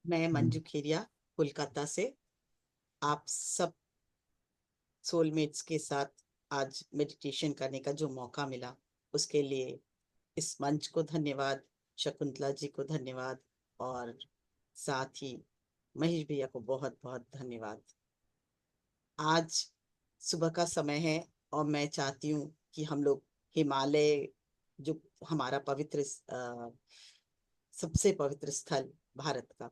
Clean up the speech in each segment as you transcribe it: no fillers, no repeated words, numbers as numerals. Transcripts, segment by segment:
मैं मंजू खेरिया, कोलकाता से। आप सब सोलमेट्स के साथ आज मेडिटेशन करने का जो मौका मिला, उसके लिए इस मंच को धन्यवाद, शकुंतला जी को धन्यवाद, और साथ ही महेश भैया को बहुत बहुत धन्यवाद। आज सुबह का समय है और मैं चाहती हूँ कि हम लोग हिमालय, जो हमारा सबसे पवित्र स्थल भारत का,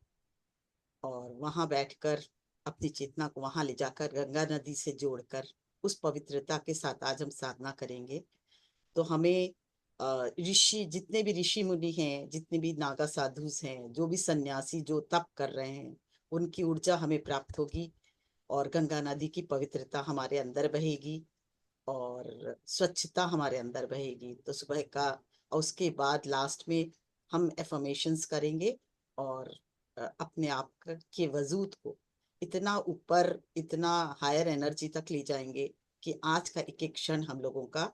और वहां बैठकर अपनी चेतना को वहां ले जाकर गंगा नदी से जोड़कर उस पवित्रता के साथ आज हम साधना करेंगे। तो हमें ऋषि, जितने भी ऋषि मुनि हैं, जितने भी नागा साधुस हैं, जो भी सन्यासी जो तप कर रहे हैं, उनकी ऊर्जा हमें प्राप्त होगी और गंगा नदी की पवित्रता हमारे अंदर बहेगी और स्वच्छता हमारे अंदर बहेगी। तो सुबह का, और उसके बाद लास्ट में हम एफर्मेशंस करेंगे और अपने आप के वजूद को इतना ऊपर, इतना हायर एनर्जी तक ले जाएंगे कि आज का एक एक क्षण हम लोगों का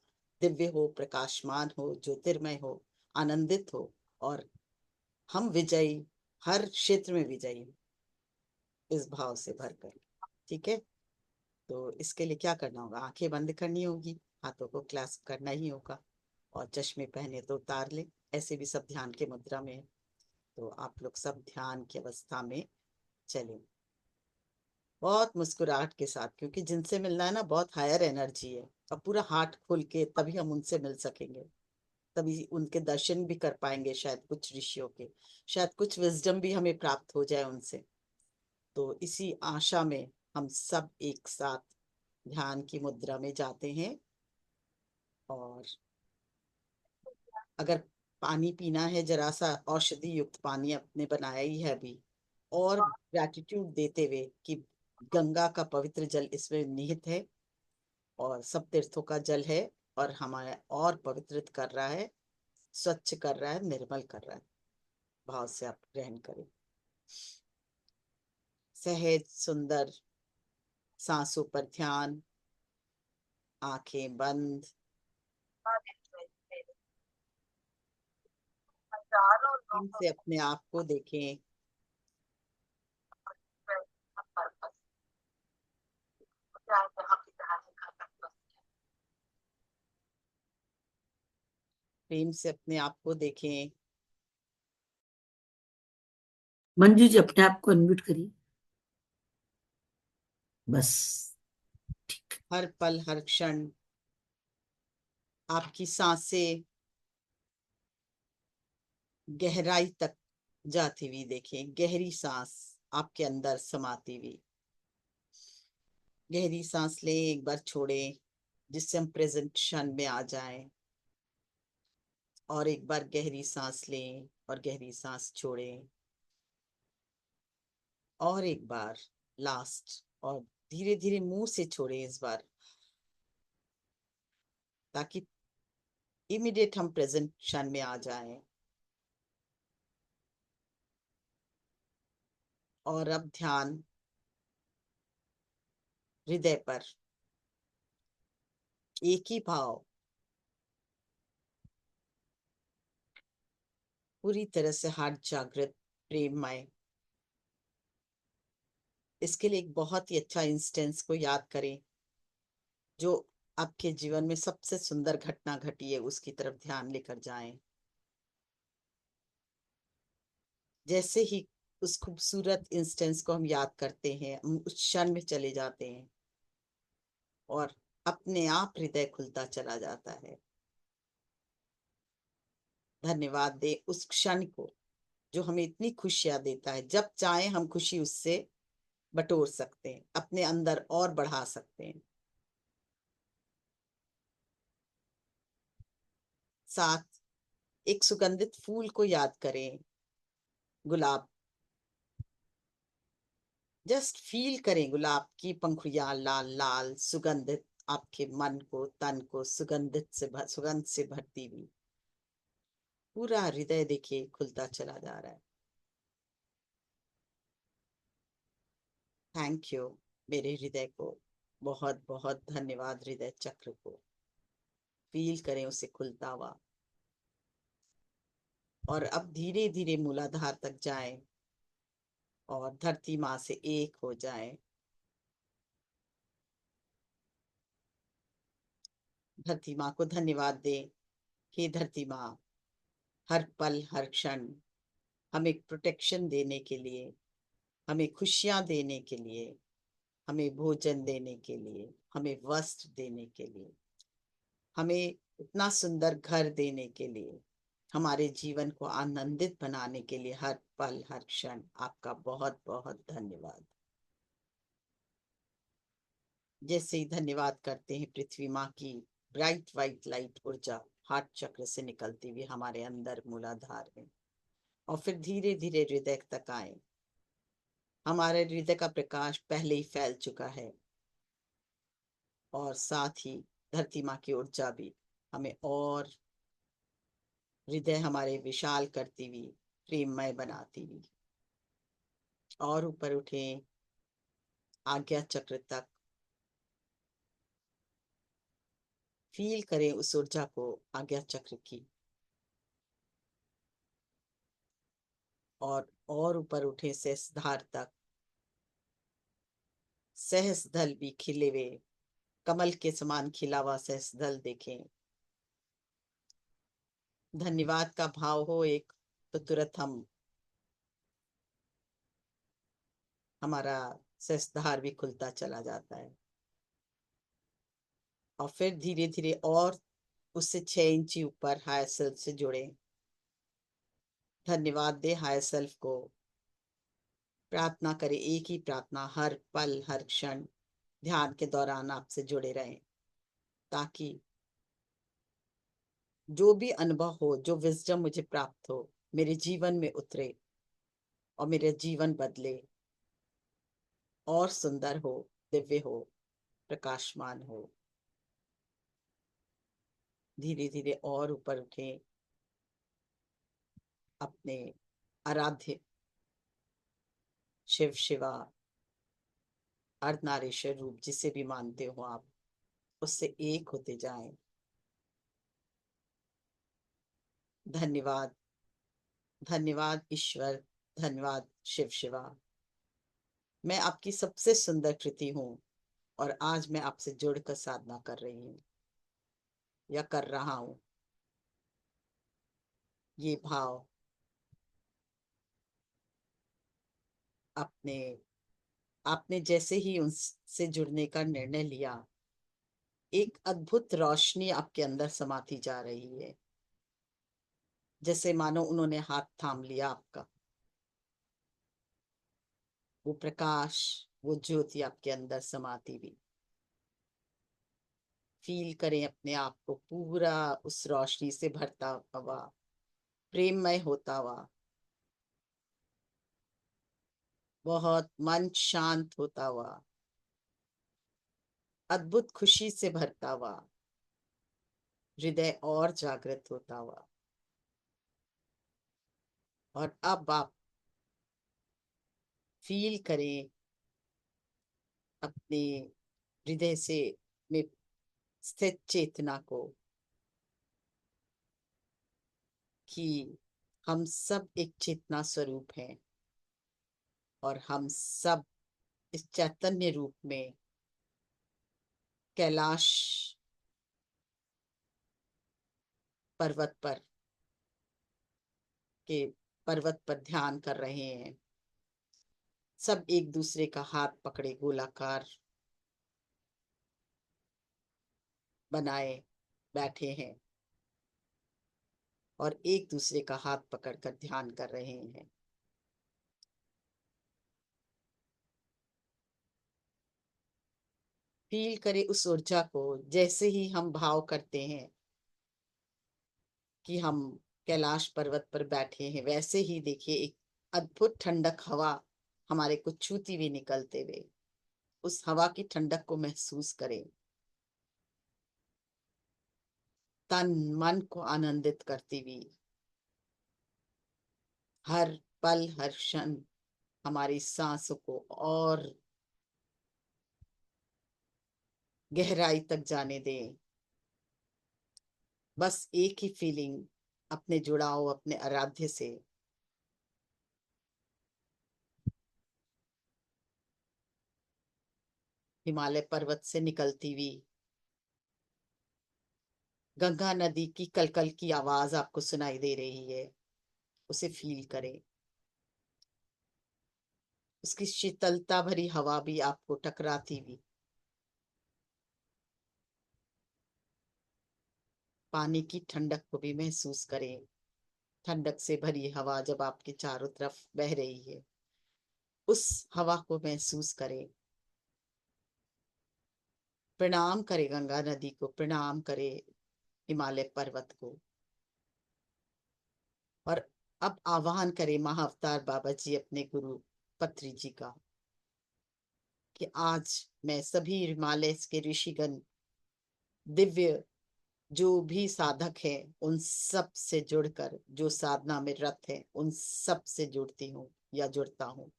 दिव्य हो, प्रकाशमान हो, ज्योतिर्मय हो, आनंदित हो, और हम विजयी, हर क्षेत्र में विजयी हो, इस भाव से भरकर। ठीक है। तो इसके लिए क्या करना होगा? आंखें बंद करनी होगी, हाथों को क्लास्प करना ही होगा, और चश्मे पहने तो उतार ले। ऐसे भी सब ध्यान के मुद्रा में है। तो आप लोग सब ध्यान की अवस्था में चलें, बहुत मुस्कुराहट के साथ, क्योंकि जिनसे मिलना है ना, बहुत हायर एनर्जी है, और पूरा हार्ट खोल के तभी हम उनसे मिल सकेंगे, तभी उनके दर्शन भी कर पाएंगे, शायद कुछ ऋषियों के, शायद कुछ विजडम भी हमें प्राप्त हो जाए उनसे। तो इसी आशा में हम सब एक साथ ध्यान की मुद्रा में जाते हैं। और अगर पानी पीना है, जरा सा औषधि युक्त पानी अपने बनाया ही है अभी, और ग्रैटिट्यूड देते हुए कि गंगा का पवित्र जल इसमें निहित है और सब तीर्थों का जल है, और हमारे और पवित्रित कर रहा है, स्वच्छ कर रहा है, निर्मल कर रहा है। भाव से आप ग्रहण करें। सहज सुंदर सांसों पर ध्यान, आंखें बंद। इनसे अपने आप को देखें। प्रेम से अपने आप को देखें। मंजू जी अपने आप को अनम्यूट करिए। बस। ठीक। हर पल हर क्षण आपकी सांसें गहराई तक जाती हुई देखें, गहरी सांस आपके अंदर समाती हुई। गहरी सांस लें, एक बार छोड़ें, जिससे हम प्रेजेंट क्षण में आ जाएं, और एक बार गहरी सांस लें और गहरी सांस छोड़ें, और एक बार लास्ट, और धीरे धीरे मुंह से छोड़ें इस बार, ताकि इमीडिएट हम प्रेजेंट क्षण में आ जाएं। और अब ध्यान हृदय पर, एक ही भाव पूरी तरह से हार्ट जागृत, प्रेममय। इसके लिए एक बहुत ही अच्छा इंस्टेंस को याद करें, जो आपके जीवन में सबसे सुंदर घटना घटी है, उसकी तरफ ध्यान लेकर जाएं। जैसे ही उस खूबसूरत इंस्टेंस को हम याद करते हैं, हम उस क्षण में चले जाते हैं, और अपने आप हृदय खुलता चला जाता है। धन्यवाद दे उस क्षण को, जो हमें इतनी खुशियां देता है। जब चाहे हम खुशी उससे बटोर सकते हैं, अपने अंदर और बढ़ा सकते हैं। साथ एक सुगंधित फूल को याद करें, गुलाब। जस्ट फील करें गुलाब की पंखुड़ियां लाल लाल सुगंधित, आपके मन को, तन को सुगंध से भरती हुई। पूरा हृदय देखिए खुलता चला जा रहा है। थैंक यू मेरे हृदय को, बहुत बहुत धन्यवाद हृदय चक्र को। फील करें उसे खुलता हुआ, और अब धीरे धीरे मूलाधार तक जाएं। और धरती माँ से एक हो जाए। धरती माँ को धन्यवाद दें। हे धरती माँ, हर पल हर क्षण हमें प्रोटेक्शन देने के लिए, हमें खुशियां देने के लिए, हमें भोजन देने के लिए, हमें वस्त्र देने के लिए, हमें इतना सुंदर घर देने के लिए, हमारे जीवन को आनंदित बनाने के लिए हर पल हर क्षण आपका बहुत बहुत धन्यवाद। जैसे ही धन्यवाद करते हैं, पृथ्वी माँ की ब्राइट वाइट लाइट ऊर्जा हार्ट चक्र से निकलती हुई हमारे अंदर मूलाधार में, और फिर धीरे धीरे हृदय तक आए। हमारे हृदय का प्रकाश पहले ही फैल चुका है, और साथ ही धरती माँ की ऊर्जा भी हमें और हृदय हमारे विशाल करती हुई, प्रेममय बनाती हुई, और ऊपर उठे आज्ञा चक्र तक। फील करें उस ऊर्जा को आज्ञा चक्र की, और ऊपर उठे सहस्त्रधार तक। सहस्त्रदल भी खिले हुए, कमल के समान खिला हुआ सहस्त्रदल देखें। धन्यवाद का भाव हो एक, तो तुरंत हमारा सहस्त्रधार भी खुलता चला जाता है। और फिर धीरे धीरे और उससे 6 इंची ऊपर हायर सेल्फ से जुड़े। धन्यवाद दे हायर सेल्फ को। प्रार्थना करें, एक ही प्रार्थना हर पल हर क्षण ध्यान के दौरान आपसे जुड़े रहें, ताकि जो भी अनुभव हो, जो विजडम मुझे प्राप्त हो, मेरे जीवन में उतरे और मेरा जीवन बदले, और सुंदर हो, दिव्य हो, प्रकाशमान हो। धीरे धीरे और ऊपर उठे अपने आराध्य शिव शिवा अर्धनारीश्वर रूप, जिसे भी मानते हो आप, उससे एक होते जाएं। धन्यवाद, धन्यवाद ईश्वर, धन्यवाद शिव शिवा। मैं आपकी सबसे सुंदर कृति हूँ, और आज मैं आपसे जुड़कर साधना कर रही हूँ या कर रहा हूँ। ये भाव अपने आपने जैसे ही उनसे जुड़ने का निर्णय लिया, एक अद्भुत रोशनी आपके अंदर समाती जा रही है, जैसे मानो उन्होंने हाथ थाम लिया आपका। वो प्रकाश, वो ज्योति आपके अंदर समाती हुई। फील करें अपने आप को पूरा उस रोशनी से भरता हुआ, प्रेममय होता हुआ, बहुत मन शांत होता हुआ, अद्भुत खुशी से भरता हुआ, हृदय और जागृत होता हुआ। और अब आप फील करें अपने हृदय से में स्थित चेतना को, कि हम सब एक चेतना स्वरूप हैं, और हम सब इस चैतन्य रूप में कैलाश पर्वत पर के पर्वत पर ध्यान कर रहे हैं। सब एक दूसरे का हाथ पकड़े गोलाकार बनाए बैठे हैं, और एक दूसरे का हाथ पकड़कर ध्यान कर रहे हैं। फील करें उस ऊर्जा को। जैसे ही हम भाव करते हैं कि हम कैलाश पर्वत पर बैठे हैं, वैसे ही देखिए एक अद्भुत ठंडक हवा हमारे को छूती हुई निकलते हुए, उस हवा की ठंडक को महसूस करें। तन मन को आनंदित करती हुई, हर पल हर क्षण हमारी सांसों को और गहराई तक जाने दें। बस एक ही फीलिंग, अपने जुड़ाव अपने आराध्य से। हिमालय पर्वत से निकलती हुई गंगा नदी की कलकल की आवाज आपको सुनाई दे रही है, उसे फील करें। उसकी शीतलता भरी हवा भी आपको टकराती हुई, पानी की ठंडक को भी महसूस करें। ठंडक से भरी हवा जब आपके चारों तरफ बह रही है, उस हवा को महसूस करें। प्रणाम करें गंगा नदी को, प्रणाम करें हिमालय पर्वत को, और अब आह्वान करें महाअवतार बाबा जी अपने गुरु पत्री जी का कि आज मैं सभी हिमालय के ऋषिगण, दिव्य जो भी साधक है, उन सब से जुड़कर, जो साधना में रत है, उन सब से जुड़ती हूँ या जुड़ता हूँ।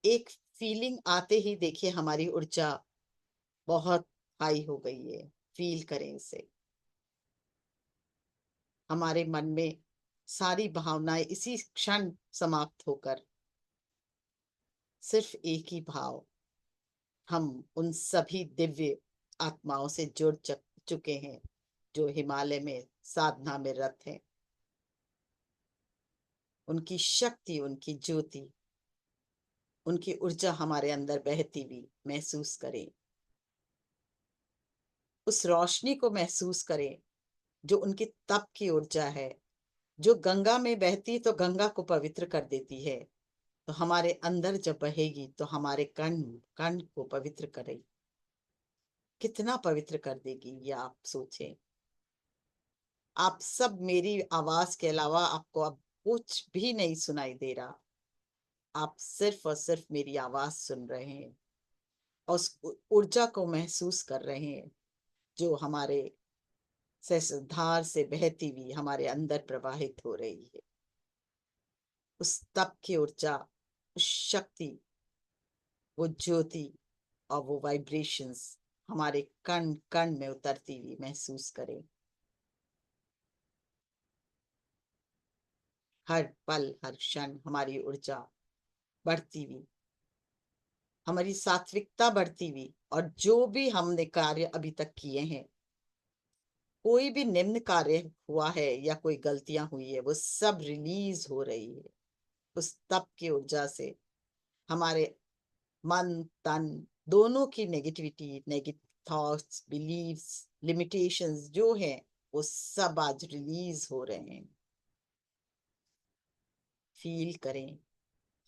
एक फीलिंग आते ही देखिए हमारी ऊर्जा बहुत हाई हो गई है। फील करें इसे। हमारे मन में सारी भावनाएं इसी क्षण समाप्त होकर सिर्फ एक ही भाव, हम उन सभी दिव्य आत्माओं से जुड़ चुके हैं जो हिमालय में साधना में रत हैं। उनकी शक्ति, उनकी ज्योति, उनकी ऊर्जा हमारे अंदर बहती हुई महसूस करें। उस रोशनी को महसूस करें जो उनकी तप की ऊर्जा है, जो गंगा में बहती तो गंगा को पवित्र कर देती है, तो हमारे अंदर जब बहेगी तो हमारे कण कण को पवित्र करेगी। कितना पवित्र कर देगी ये आप सोचें। आप सब मेरी आवाज के अलावा आपको अब कुछ भी नहीं सुनाई दे रहा। आप सिर्फ और सिर्फ मेरी आवाज सुन रहे हैं और उस ऊर्जा को महसूस कर रहे हैं जो हमारे सहस्त्रधार से बहती हुई हमारे अंदर प्रवाहित हो रही है। उस तप की ऊर्जा, उस शक्ति, वो ज्योति और वो वाइब्रेशंस हमारे कण कण में उतरती हुई महसूस करें। हर पल हर क्षण हमारी ऊर्जा बढ़ती हुई, हमारी सात्विकता बढ़ती हुई, और जो भी हमने कार्य अभी तक किए हैं, कोई भी निम्न कार्य हुआ है या कोई गलतियां हुई है, वो सब रिलीज हो रही है उस तप की ऊर्जा से। हमारे मन तन दोनों की negativity, negative thoughts, believes, limitations जो है, वो सब आज रिलीज हो रहे हैं। फील करें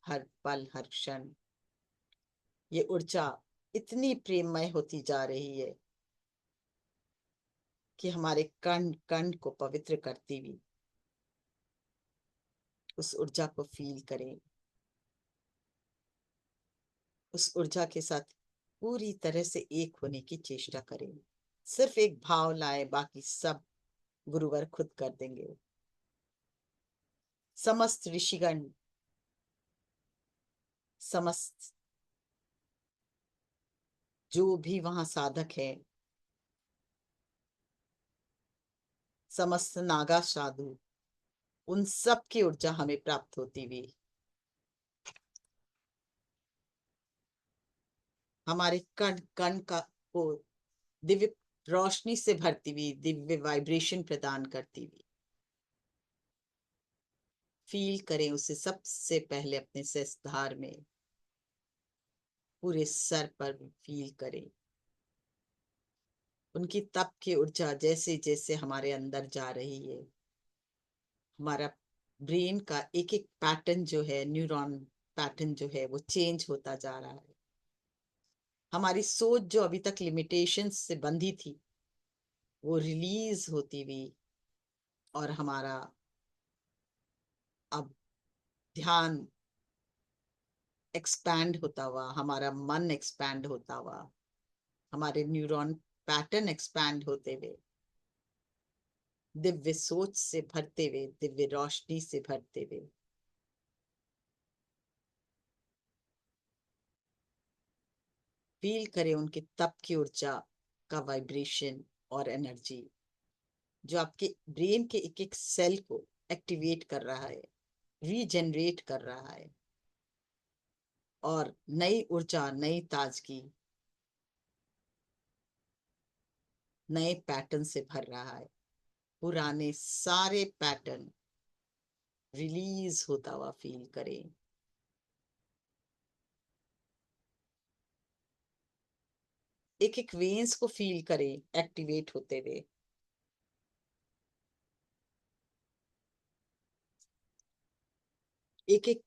हर पल हर क्षण ये ऊर्जा इतनी प्रेममय होती जा रही है कि हमारे कण कण को पवित्र करती हुई उस ऊर्जा को फील करें। उस ऊर्जा के साथ पूरी तरह से एक होने की चेष्टा करें। सिर्फ एक भाव लाए, बाकी सब गुरुवर खुद कर देंगे। समस्त ऋषिगण, समस्त जो भी वहां साधक है, समस्त नागा साधु, उन सब की ऊर्जा हमें प्राप्त होती हुई हमारे कण कण का को दिव्य रोशनी से भरती हुई, दिव्य वाइब्रेशन प्रदान करती हुई फील करें उसे सबसे पहले अपने सहस्त्रधार में, पूरे सर पर फील करें। उनकी तप की ऊर्जा जैसे जैसे हमारे अंदर जा रही है, हमारा ब्रेन का एक एक पैटर्न जो है, न्यूरॉन पैटर्न जो है, वो चेंज होता जा रहा है। हमारी सोच जो अभी तक लिमिटेशंस से बंधी थी, वो रिलीज होती हुई, और हमारा अब ध्यान एक्सपैंड होता हुआ, हमारा मन एक्सपैंड होता हुआ, हमारे न्यूरॉन पैटर्न एक्सपैंड होते हुए, दिव्य सोच से भरते हुए, दिव्य रोशनी से भरते हुए फील करें उनके तप की ऊर्जा का वाइब्रेशन और एनर्जी जो आपके ब्रेन के एक एक सेल को एक्टिवेट कर रहा है, रीजनरेट कर रहा है। और नई ऊर्जा, नई ताजगी, नए पैटर्न से भर रहा है। पुराने सारे पैटर्न रिलीज होता हुआ फील करें। एक एक वेन्स को फील करें एक्टिवेट होते हुए। एक एक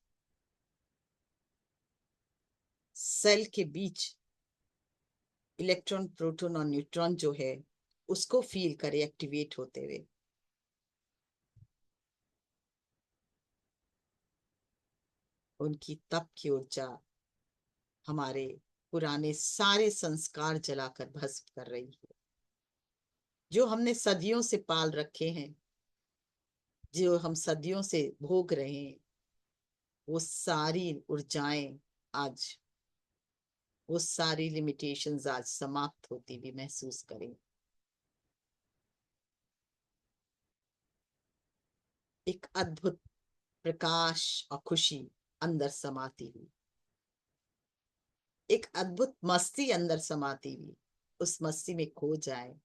सेल के बीच इलेक्ट्रॉन, प्रोटॉन और न्यूट्रॉन जो है उसको फील करें एक्टिवेट होते हुए। उनकी तप की ऊर्जा हमारे पुराने सारे संस्कार जलाकर भस्म कर रही है, जो हमने सदियों से पाल रखे हैं, जो हम सदियों से भोग रहे हैं। वो सारी ऊर्जाएं आज, वो सारी लिमिटेशंस आज समाप्त होती भी महसूस करें। एक अद्भुत प्रकाश और खुशी अंदर समाती हुई, एक अद्भुत मस्ती अंदर समाती हुई, उस मस्ती में खो जाए।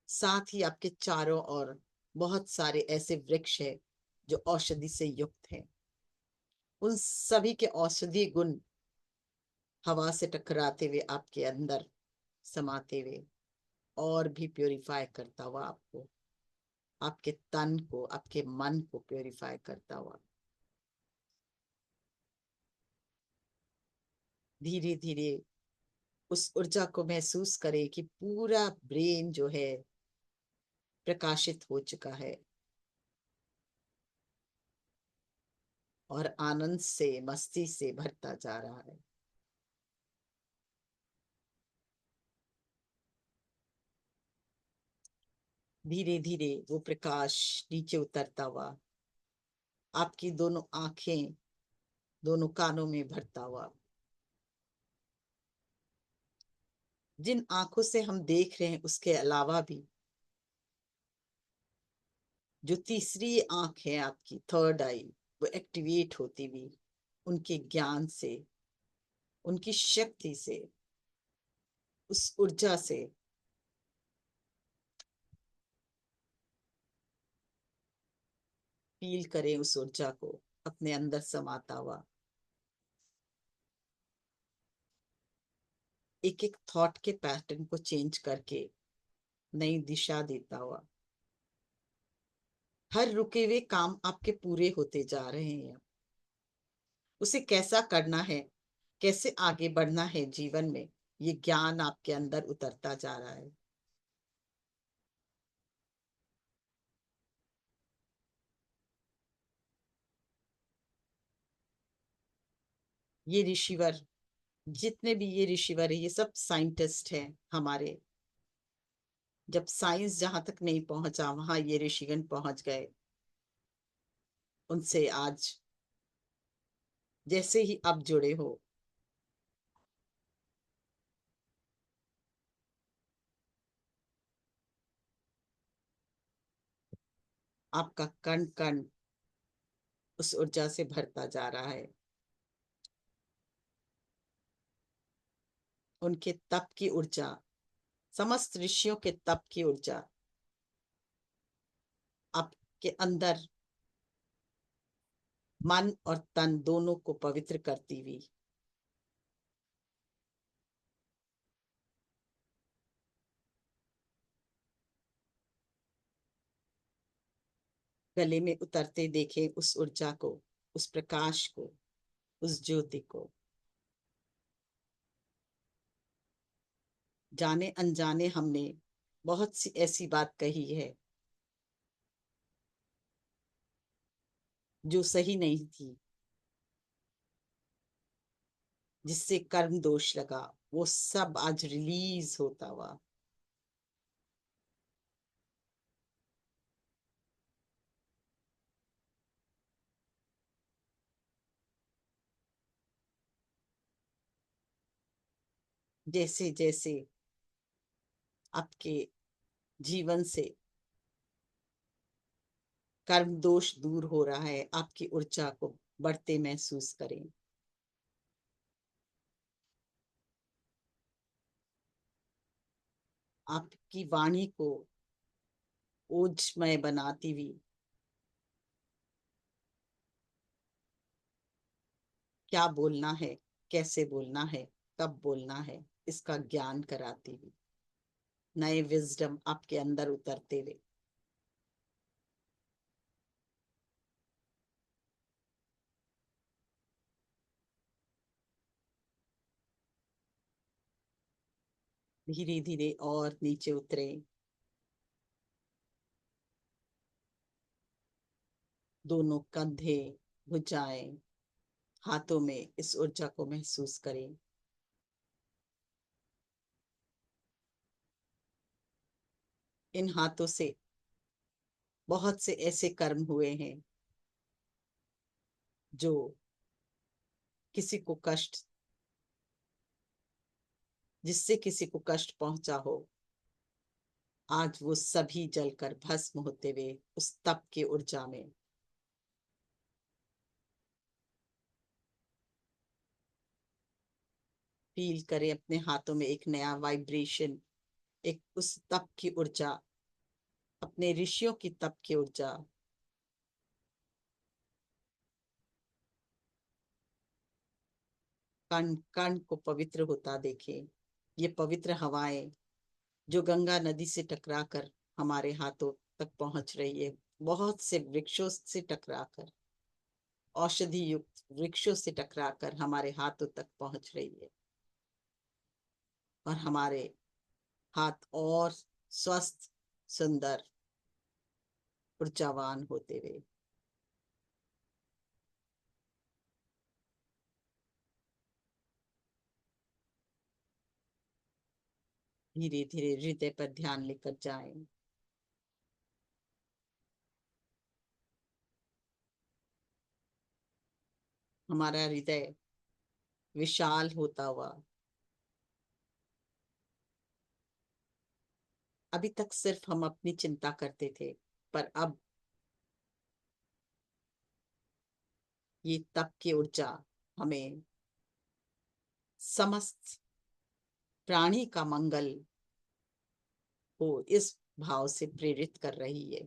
साथ ही आपके चारों ओर बहुत सारे ऐसे वृक्ष हैं जो औषधि से युक्त हैं। उन सभी के औषधीय गुण हवा से टकराते हुए आपके अंदर समाते हुए और भी प्योरीफाई करता हुआ आपको, आपके तन को, आपके मन को प्योरीफाई करता हुआ धीरे धीरे उस ऊर्जा को महसूस करें कि पूरा ब्रेन जो है प्रकाशित हो चुका है और आनंद से, मस्ती से भरता जा रहा है। धीरे धीरे वो प्रकाश नीचे उतरता हुआ आपकी दोनों आंखें, दोनों कानों में भरता हुआ। जिन आंखों से हम देख रहे हैं उसके अलावा भी जो तीसरी आंख है आपकी, थर्ड आई, वो एक्टिवेट होती हुई उनके ज्ञान से, उनकी शक्ति से, उस ऊर्जा से। फील करें उस ऊर्जा को अपने अंदर समाता हुआ, एक एक थॉट के पैटर्न को चेंज करके नई दिशा देता हुआ। हर रुके हुए काम आपके पूरे होते जा रहे हैं। उसे कैसा करना है, कैसे आगे बढ़ना है जीवन में, ये ज्ञान आपके अंदर उतरता जा रहा है। ये ऋषिवर, जितने भी ये ऋषिवर है, ये सब साइंटिस्ट हैं हमारे। जब साइंस जहां तक नहीं पहुंचा वहां ये ऋषिगण पहुंच गए। उनसे आज जैसे ही आप जुड़े हो, आपका कण कण उस ऊर्जा से भरता जा रहा है। उनके तप की ऊर्जा, समस्त ऋषियों के तप की ऊर्जा आपके अंदर मन और तन दोनों को पवित्र करती हुई गले में उतरते देखे उस ऊर्जा को, उस प्रकाश को, उस ज्योति को। जाने अनजाने हमने बहुत सी ऐसी बात कही है जो सही नहीं थी, जिससे कर्म दोष लगा, वो सब आज रिलीज होता हुआ। जैसे जैसे आपके जीवन से कर्म दोष दूर हो रहा है, आपकी ऊर्जा को बढ़ते महसूस करें। आपकी वाणी को ओजमय बनाती हुई क्या बोलना है, कैसे बोलना है, कब बोलना है, इसका ज्ञान कराती हुई, नए विजडम आपके अंदर उतरते हुए। धीरे धीरे और नीचे उतरे, दोनों कंधे, भुजाएं, हाथों में इस ऊर्जा को महसूस करें। इन हाथों से बहुत से ऐसे कर्म हुए हैं जो किसी को कष्ट, जिससे किसी को कष्ट पहुंचा हो, आज वो सभी जलकर भस्म होते हुए उस तप की ऊर्जा में। फील करें अपने हाथों में एक नया वाइब्रेशन, एक उस तप की ऊर्जा, अपने ऋषियों की तप की ऊर्जा। कण कण को पवित्र होता देखें। ये पवित्र हवाएं जो गंगा नदी से टकराकर हमारे हाथों तक पहुंच रही है, बहुत से वृक्षों से टकराकर, औषधि युक्त वृक्षों से टकराकर हमारे हाथों तक पहुंच रही है, और हमारे हाथ और स्वस्थ, सुंदर, ऊर्जावान होते हुए। धीरे धीरे हृदय पर ध्यान लेकर जाएं। हमारा हृदय विशाल होता हुआ, अभी तक सिर्फ हम अपनी चिंता करते थे, पर अब ये तप की ऊर्जा हमें समस्त प्राणी का मंगल हो इस भाव से प्रेरित कर रही है।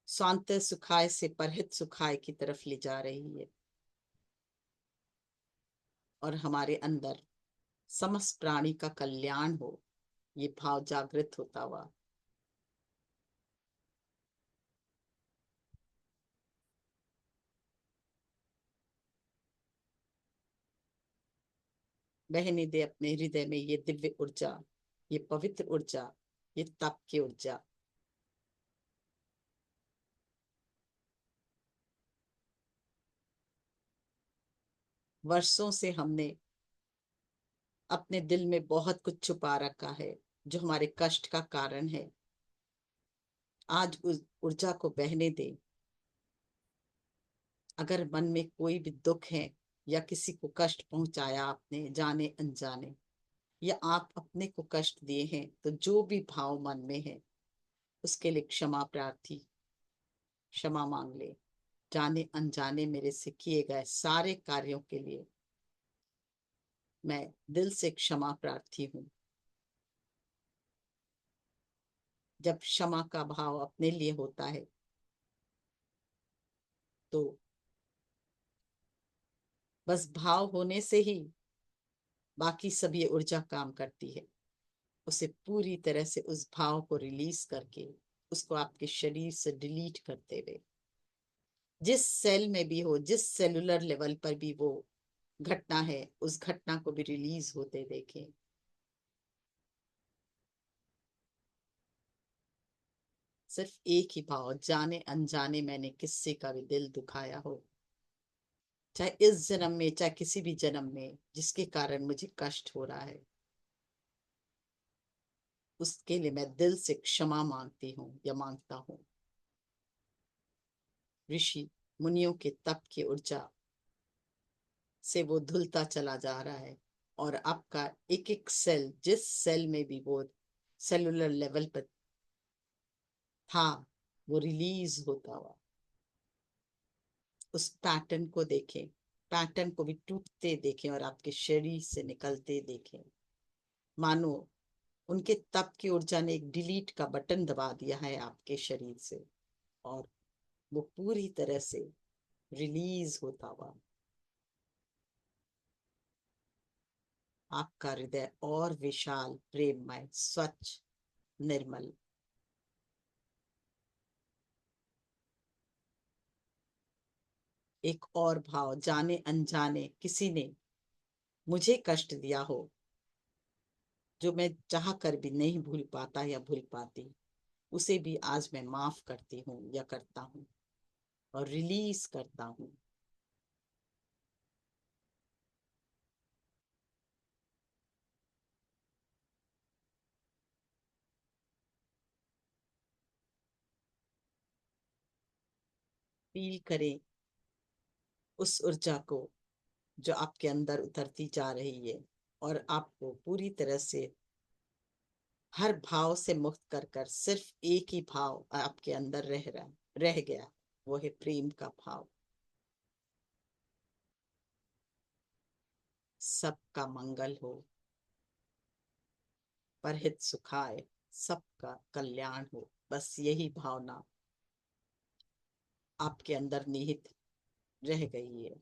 स्वांत सुखाय से परहित सुखाय की तरफ ले जा रही है, और हमारे अंदर समस्त प्राणी का कल्याण हो, ये भाव जागृत होता हुआ। बहने दे अपने हृदय में ये दिव्य ऊर्जा, ये पवित्र ऊर्जा, ये तप की ऊर्जा। वर्षों से हमने अपने दिल में बहुत कुछ छुपा रखा है जो हमारे कष्ट का कारण है। आज उस ऊर्जा को बहने दे। अगर मन में कोई भी दुख है, या किसी को कष्ट पहुंचाया आपने जाने अनजाने, या आप अपने को कष्ट दिए हैं, तो जो भी भाव मन में है उसके लिए क्षमा प्रार्थी, क्षमा मांग ले। जाने अनजाने मेरे से किए गए सारे कार्यों के लिए मैं दिल से क्षमा प्रार्थी हूँ। जब क्षमा का भाव अपने लिए होता है तो बस भाव होने से ही बाकी सब ये ऊर्जा काम करती है। उसे पूरी तरह से उस भाव को रिलीज करके उसको आपके शरीर से डिलीट करते हुए, जिस सेल में भी हो, जिस सेलुलर लेवल पर भी वो घटना है, उस घटना को भी रिलीज होते देखें। सिर्फ एक ही भाव, जाने अनजाने मैंने किसी का भी दिल दुखाया हो, चाहे इस जन्म में चाहे किसी भी जन्म में, जिसके कारण मुझे कष्ट हो रहा है, उसके लिए मैं दिल से क्षमा मांगती हूँ या मांगता हूँ। ऋषि मुनियों के तप की ऊर्जा से वो धुलता चला जा रहा है, और आपका एक एक सेल, जिस सेल में भी वो सेलुलर लेवल पर था वो रिलीज होता हुआ। उस पैटर्न को देखें, पैटर्न को भी टूटते देखें और आपके शरीर से निकलते देखें। मानो उनके तप की ऊर्जा ने एक डिलीट का बटन दबा दिया है आपके शरीर से, और वो पूरी तरह से रिलीज होता हुआ आपका हृदय और विशाल, प्रेममय, स्वच्छ, निर्मल। एक और भाव, जाने अनजाने किसी ने मुझे कष्ट दिया हो, जो मैं चाह कर भी नहीं भूल पाता या भूल पाती, उसे भी आज मैं माफ करती हूँ या करता हूँ और रिलीज करता हूँ। फील करें उस ऊर्जा को जो आपके अंदर उतरती जा रही है, और आपको पूरी तरह से हर भाव से मुक्त कर कर सिर्फ एक ही भाव आपके अंदर रह गया, वो है प्रेम का भाव। सबका मंगल हो, परहित सुखाए, सबका कल्याण हो, बस यही भावना आपके अंदर निहित रह गई है।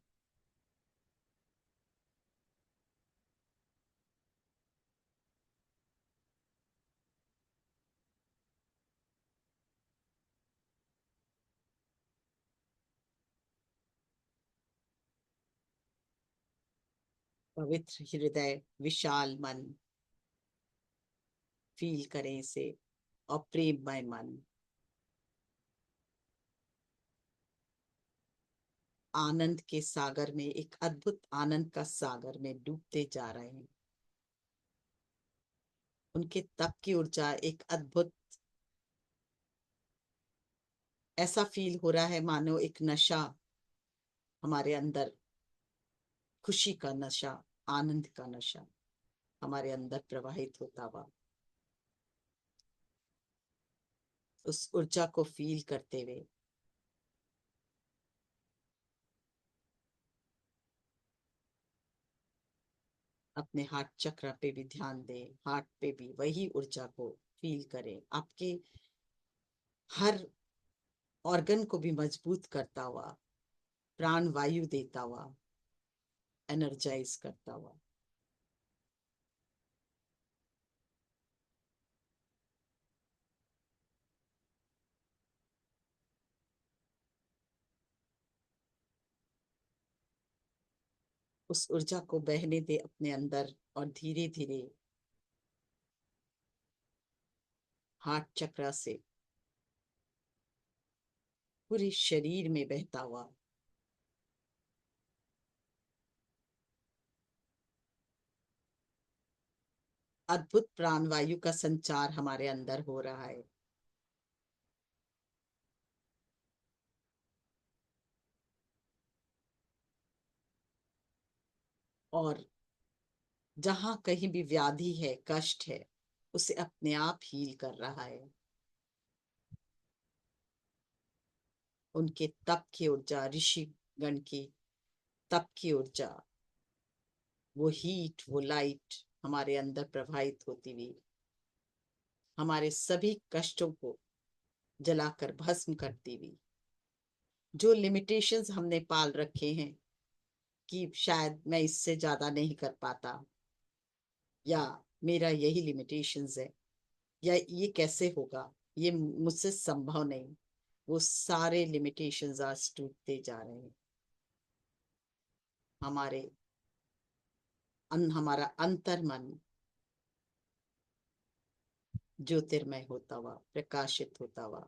पवित्र हृदय, विशाल मन, फील करें इसे, और प्रेममय मन आनंद के सागर में, एक अद्भुत आनंद का सागर में डूबते जा रहे हैं। उनके तप की ऊर्जा एक अद्भुत, ऐसा फील हो रहा है मानो एक नशा हमारे अंदर, खुशी का नशा, आनंद का नशा हमारे अंदर प्रवाहित होता हुआ, उस ऊर्जा को फील करते हुए अपने हार्ट चक्र पे भी ध्यान दें, हार्ट पे भी वही ऊर्जा को फील करें, आपके हर ऑर्गन को भी मजबूत करता हुआ, प्राण वायु देता हुआ, एनर्जाइज करता हुआ। उस ऊर्जा को बहने दे अपने अंदर, और धीरे धीरे हार्ट चक्र से पूरे शरीर में बहता हुआ अद्भुत प्राणवायु का संचार हमारे अंदर हो रहा है। और जहां कहीं भी व्याधि है, कष्ट है, उसे अपने आप हील कर रहा है। उनके तप की ऊर्जा, ऋषि गण की तप की ऊर्जा, वो हीट, वो लाइट हमारे अंदर प्रवाहित होती हुई हमारे सभी कष्टों को जलाकर भस्म करती हुई, जो लिमिटेशंस हमने पाल रखे हैं कि शायद मैं इससे ज्यादा नहीं कर पाता, या मेरा यही लिमिटेशंस है, या ये कैसे होगा, ये मुझसे संभव नहीं, वो सारे लिमिटेशंस आज टूटते जा रहे हैं। हमारा अंतर मन ज्योतिर्मय होता हुआ, प्रकाशित होता हुआ,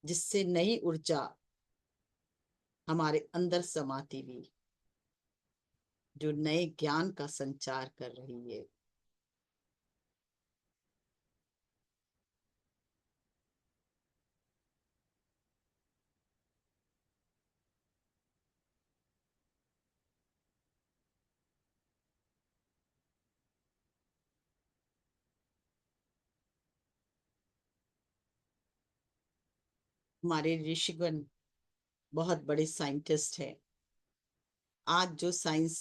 जिससे नई ऊर्जा हमारे अंदर समाती हुई, जो नए ज्ञान का संचार कर रही है। हमारे ऋषिगण बहुत बड़े साइंटिस्ट हैं। आज जो साइंस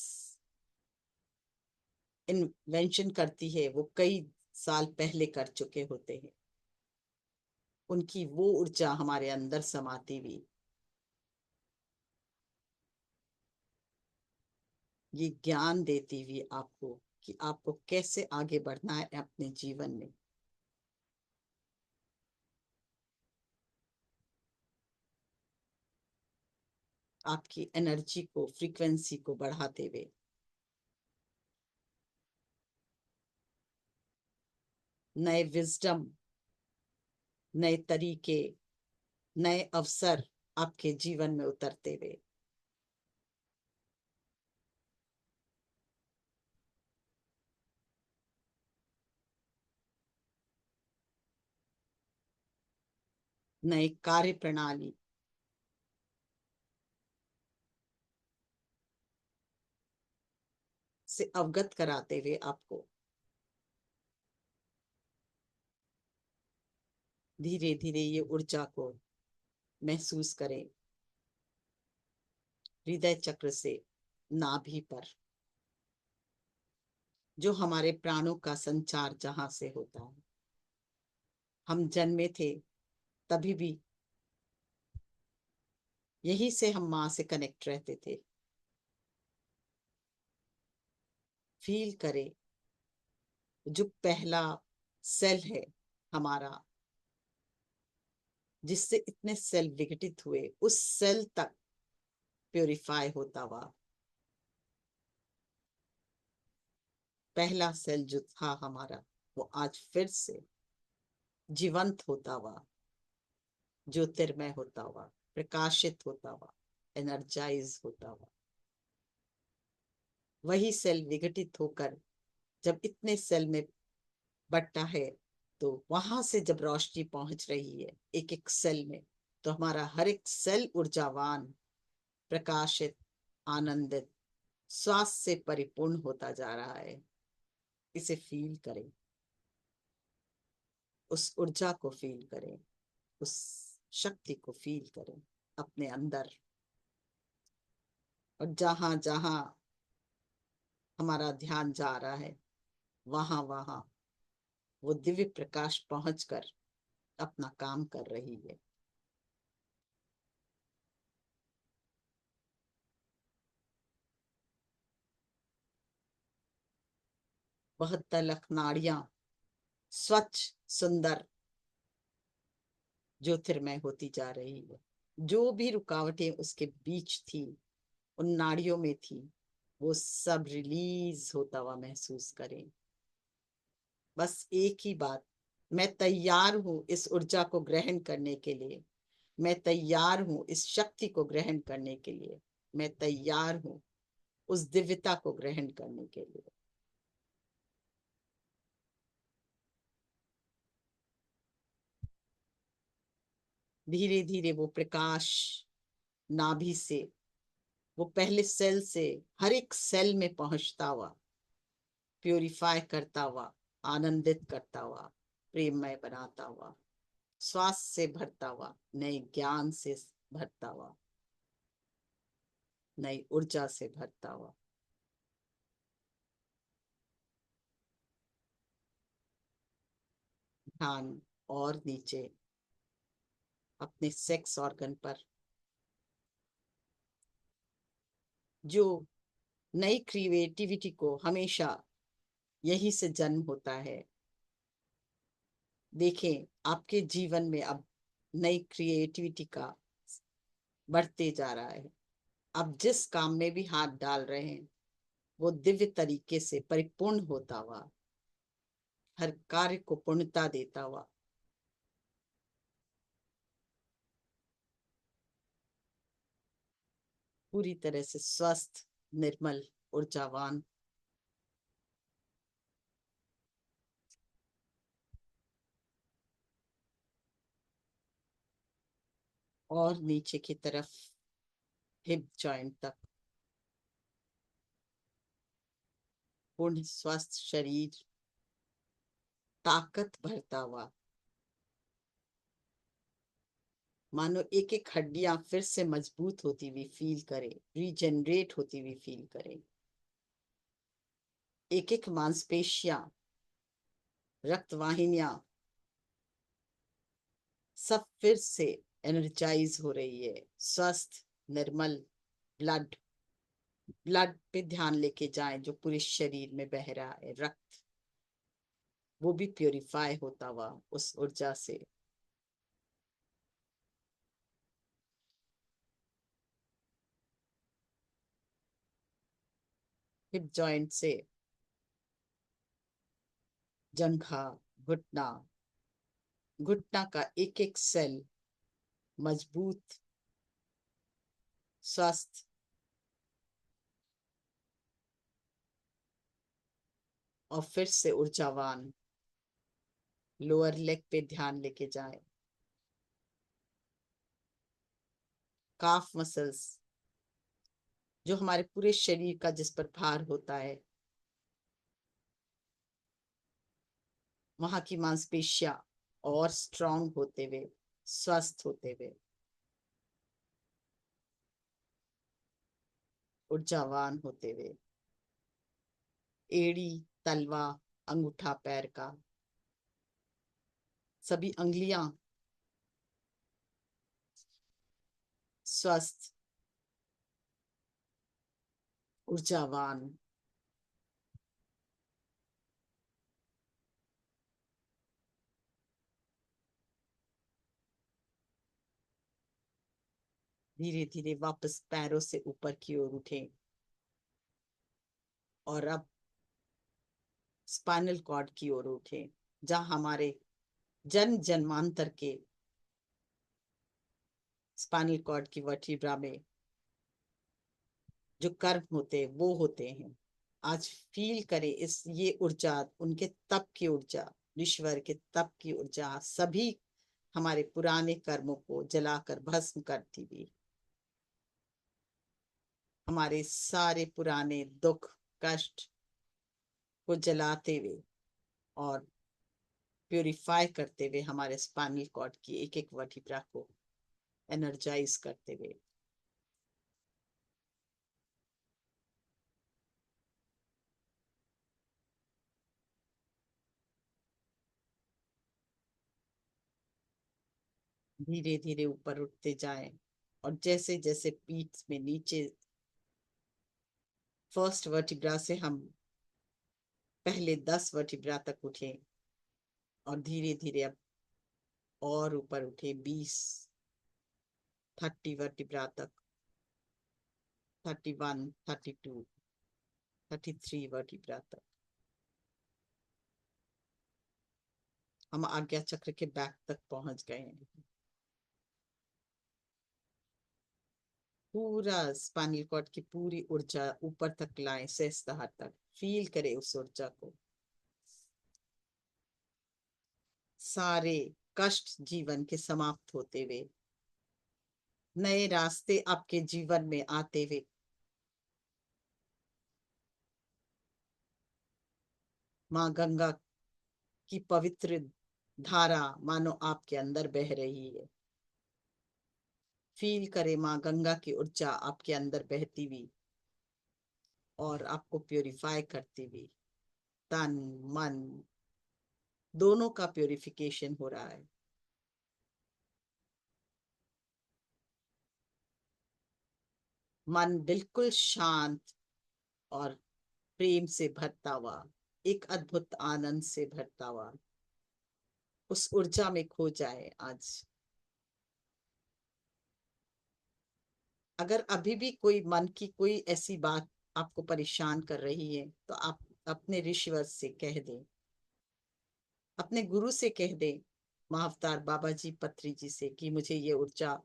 इन्वेंशन करती है वो कई साल पहले कर चुके होते हैं। उनकी वो ऊर्जा हमारे अंदर समाती हुई ये ज्ञान देती हुई आपको कि आपको कैसे आगे बढ़ना है अपने जीवन में। आपकी एनर्जी को, फ्रीक्वेंसी को बढ़ाते हुए नए विजडम, नए तरीके, नए अवसर आपके जीवन में उतरते हुए। नए कार्य प्रणाली से अवगत कराते हुए आपको धीरे धीरे ये ऊर्जा को महसूस करें। हृदय चक्र से नाभि पर, जो हमारे प्राणों का संचार जहां से होता है। हम जन्मे थे तभी भी यही से हम माँ से कनेक्ट रहते थे। फील करें जो पहला सेल है हमारा, जिससे इतने सेल विघटित हुए, उस सेल तक प्योरीफाई होता हुआ पहला सेल जो था हमारा, वो आज फिर से जीवंत होता हुआ, ज्योतिर्मय होता हुआ, प्रकाशित होता हुआ, एनर्जाइज होता हुआ। वही सेल विघटित होकर जब इतने सेल में बंटता है, तो वहां से जब रोशनी पहुंच रही है एक एक सेल में, तो हमारा हर एक सेल ऊर्जावान, प्रकाशित, आनंदित, स्वास्थ्य से परिपूर्ण होता जा रहा है। इसे फील करें, उस ऊर्जा को फील करें, उस शक्ति को फील करें अपने अंदर। और जहां जहां हमारा ध्यान जा रहा है, वहां वहां वो दिव्य प्रकाश पहुंचकर अपना काम कर रही है। वह तलक नाड़ियां स्वच्छ, सुंदर, ज्योतिर्मय होती जा रही है। जो भी रुकावटें उसके बीच थी, उन नाड़ियों में थी, वो सब रिलीज होता हुआ महसूस करें। बस एक ही बात, मैं तैयार हूं इस ऊर्जा को ग्रहण करने के लिए। मैं तैयार हूं इस शक्ति को ग्रहण करने के लिए। मैं तैयार हूं उस दिव्यता को ग्रहण करने के लिए। धीरे धीरे वो प्रकाश नाभि से, वो पहले सेल से हर एक सेल में पहुंचता हुआ, प्यूरिफाई करता हुआ, आनंदित करता हुआ, प्रेममय बनाता हुआ, स्वास्थ्य से भरता हुआ, नए ज्ञान से भरता हुआ, नई ऊर्जा से भरता हुआ। ध्यान और नीचे अपने सेक्स ऑर्गन पर, जो नई क्रिएटिविटी को हमेशा यही से जन्म होता है। देखें आपके जीवन में अब नई क्रिएटिविटी का बढ़ते जा रहा है। आप जिस काम में भी हाथ डाल रहे हैं, वो दिव्य तरीके से परिपूर्ण होता हुआ, हर कार्य को पूर्णता देता हुआ, पूरी तरह से स्वस्थ, निर्मल, ऊर्जावान। और नीचे की तरफ हिप जॉइंट तक पूर्ण स्वस्थ शरीर, ताकत भरता हुआ, मानो एक एक हड्डियां फिर से मजबूत होती हुई फील करे, रीजनरेट होती हुई फील करे। एक एक मांसपेशियां, रक्तवाहिनियां सब फिर से एनर्जाइज हो रही है। स्वस्थ निर्मल ब्लड, ब्लड पे ध्यान लेके जाएं जो पूरे शरीर में बह रहा है रक्त, वो भी प्योरीफाई होता हुआ उस ऊर्जा से। हिप जॉइंट से जंघा, घुटना, घुटना का एक एक सेल मजबूत, स्वस्थ, और फिर से ऊर्जावान। लोअर लेग पे ध्यान लेके जाए, काफ मसल्स जो हमारे पूरे शरीर का जिस पर भार होता है, वहां की मांसपेशियां और स्ट्रांग होते हुए, स्वस्थ होते हुए, ऊर्जावान होते हुए। एड़ी, तलवा, अंगूठा पैर का, सभी अंगुलियां स्वस्थ, ऊर्जावान। धीरे धीरे वापस पैरों से ऊपर की ओर उठें और अब स्पाइनल कॉर्ड की ओर उठें, जहां हमारे जन्म जन्मांतर के स्पाइनल कॉर्ड की वर्टिब्रा में जो कर्व होते हैं वो होते हैं। आज फील करें इस ये ऊर्जा, उनके तप की ऊर्जा, ईश्वर के तप की ऊर्जा सभी हमारे पुराने कर्मों को जलाकर भस्म करती हुई, हमारे सारे पुराने दुख कष्ट को जलाते हुए और प्योरीफाई करते हुए हमारे स्पाइनल कॉर्ड की एक एक वर्टिब्रा को एनर्जाइज करते हुए। धीरे धीरे ऊपर उठते जाएं और जैसे जैसे पीठ में नीचे फर्स्ट वर्टिब्रा से हम पहले 10 वर्टिब्रा तक उठे और धीरे धीरे अब और ऊपर उठे 20, 30 वर्टिब्रा तक, 31, 32, 33 वर्टिब्रा तक। हम आज्ञा चक्र के बैक तक पहुंच गए हैं। पूरा स्पाइनल कॉर्ड की पूरी ऊर्जा ऊपर तक लाएं, सहस्त्रहार तक फील करें उस ऊर्जा को। सारे कष्ट जीवन के समाप्त होते हुए, नए रास्ते आपके जीवन में आते हुए, माँ गंगा की पवित्र धारा मानो आपके अंदर बह रही है। फील करें माँ गंगा की ऊर्जा आपके अंदर बहती हुई और आपको प्योरीफाई करती हुई। तन मन दोनों का प्योरिफिकेशन हो रहा है। मन बिल्कुल शांत और प्रेम से भरता हुआ, एक अद्भुत आनंद से भरता हुआ उस ऊर्जा में खो जाए आज। अगर अभी भी कोई मन की कोई ऐसी बात आपको परेशान कर रही है तो आप अपने ऋषिवर से कह दें, अपने गुरु से कह दें, महाअवतार बाबा जी पत्री जी से, कि मुझे ये ऊर्जा,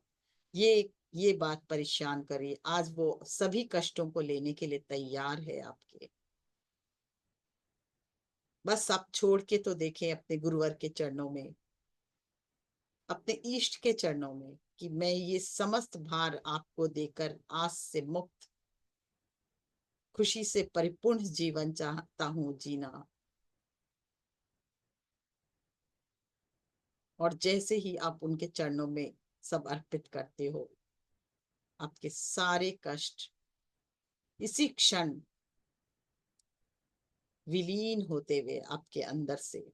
ये बात परेशान करी। आज वो सभी कष्टों को लेने के लिए तैयार है आपके। बस आप छोड़ के तो देखें अपने गुरुवर के चरणों में, अपने इष्ट के चरणों में, कि मैं ये समस्त भार आपको देकर आज से मुक्त, खुशी से परिपूर्ण जीवन चाहता हूं जीना। और जैसे ही आप उनके चरणों में सब अर्पित करते हो। आपके सारे कष्ट इसी क्षण विलीन होते हुए आपके अंदर से,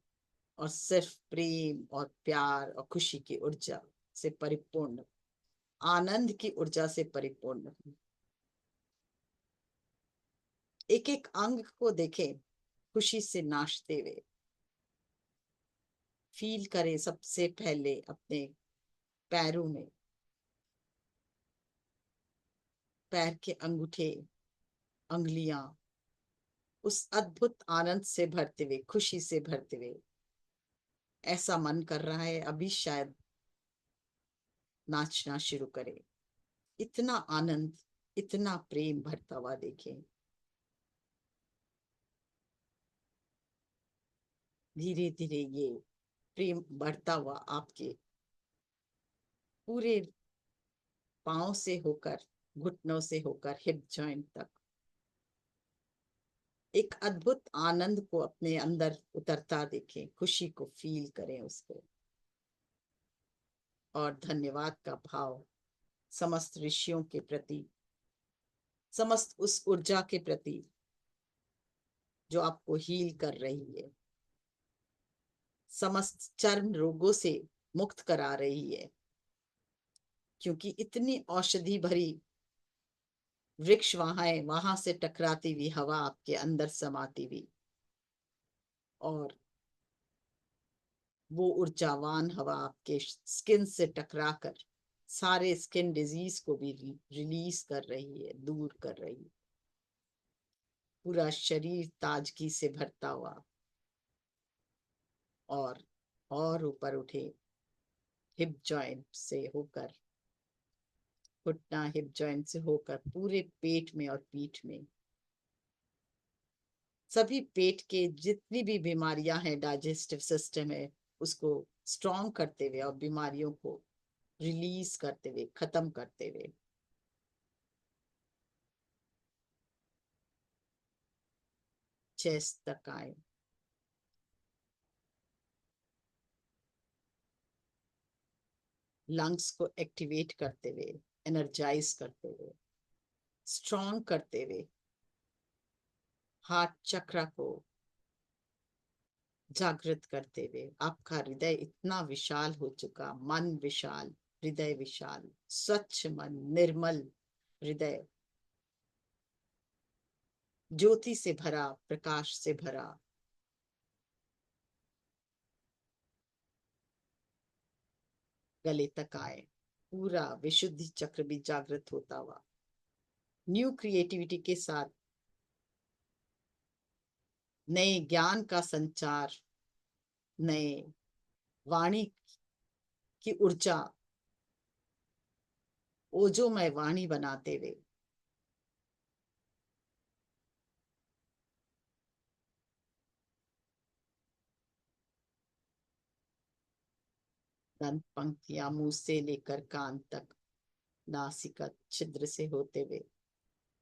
और सिर्फ प्रेम और प्यार और खुशी की ऊर्जा से परिपूर्ण, आनंद की ऊर्जा से परिपूर्ण। एक एक अंग को देखें खुशी से नाचते हुए। फील करें सबसे पहले अपने पैरों में, पैर के अंगूठे, अंगुलियां उस अद्भुत आनंद से भरते हुए, खुशी से भरते हुए। ऐसा मन कर रहा है अभी शायद नाचना शुरू करे। इतना आनंद, इतना प्रेम भरता हुआ देखें। धीरे धीरे ये प्रेम बढ़ता हुआ आपके पूरे पांव से होकर, घुटनों से होकर हिप जॉइंट तक एक अद्भुत आनंद को अपने अंदर उतरता देखें। खुशी को फील करें उसको, और धन्यवाद का भाव समस्त ऋषियों के प्रति, समस्त उस ऊर्जा के प्रति जो आपको हील कर रही है, समस्त चर्म रोगों से मुक्त करा रही है। क्योंकि इतनी औषधि भरी वृक्ष वहां है, वहां से टकराती हुई हवा आपके अंदर समाती हुई, और वो ऊर्जावान हवा आपके स्किन से टकराकर सारे स्किन डिजीज को भी रिलीज कर रही है, दूर कर रही है। पूरा शरीर ताजगी से भरता हुआ, और ऊपर उठे हिप जॉइंट से होकर, घुटना हिप जॉइंट से होकर पूरे पेट में और पीठ में, सभी पेट के जितनी भी बीमारियां हैं, डाइजेस्टिव सिस्टम है, उसको स्ट्रॉन्ग करते हुए और बीमारियों को रिलीज करते हुए, खत्म करते हुए। चेस्ट तक आए, लंग्स को एक्टिवेट करते हुए, एनर्जाइज करते हुए, स्ट्रॉन्ग करते हुए, हार्ट चक्र को जागृत करते हुए। आपका हृदय इतना विशाल हो चुका, मन विशाल, हृदय विशाल, स्वच्छ मन, निर्मल हृदय, ज्योति से भरा, प्रकाश से भरा। गले तक आए, पूरा विशुद्धि चक्र भी जागृत होता हुआ, न्यू क्रिएटिविटी के साथ, नए ज्ञान का संचार, नए वाणी की ऊर्जा, ओजोमय वाणी बनाते हुए। दंत पंक्तियां मुंह से लेकर कान तक, नासिका छिद्र से होते हुए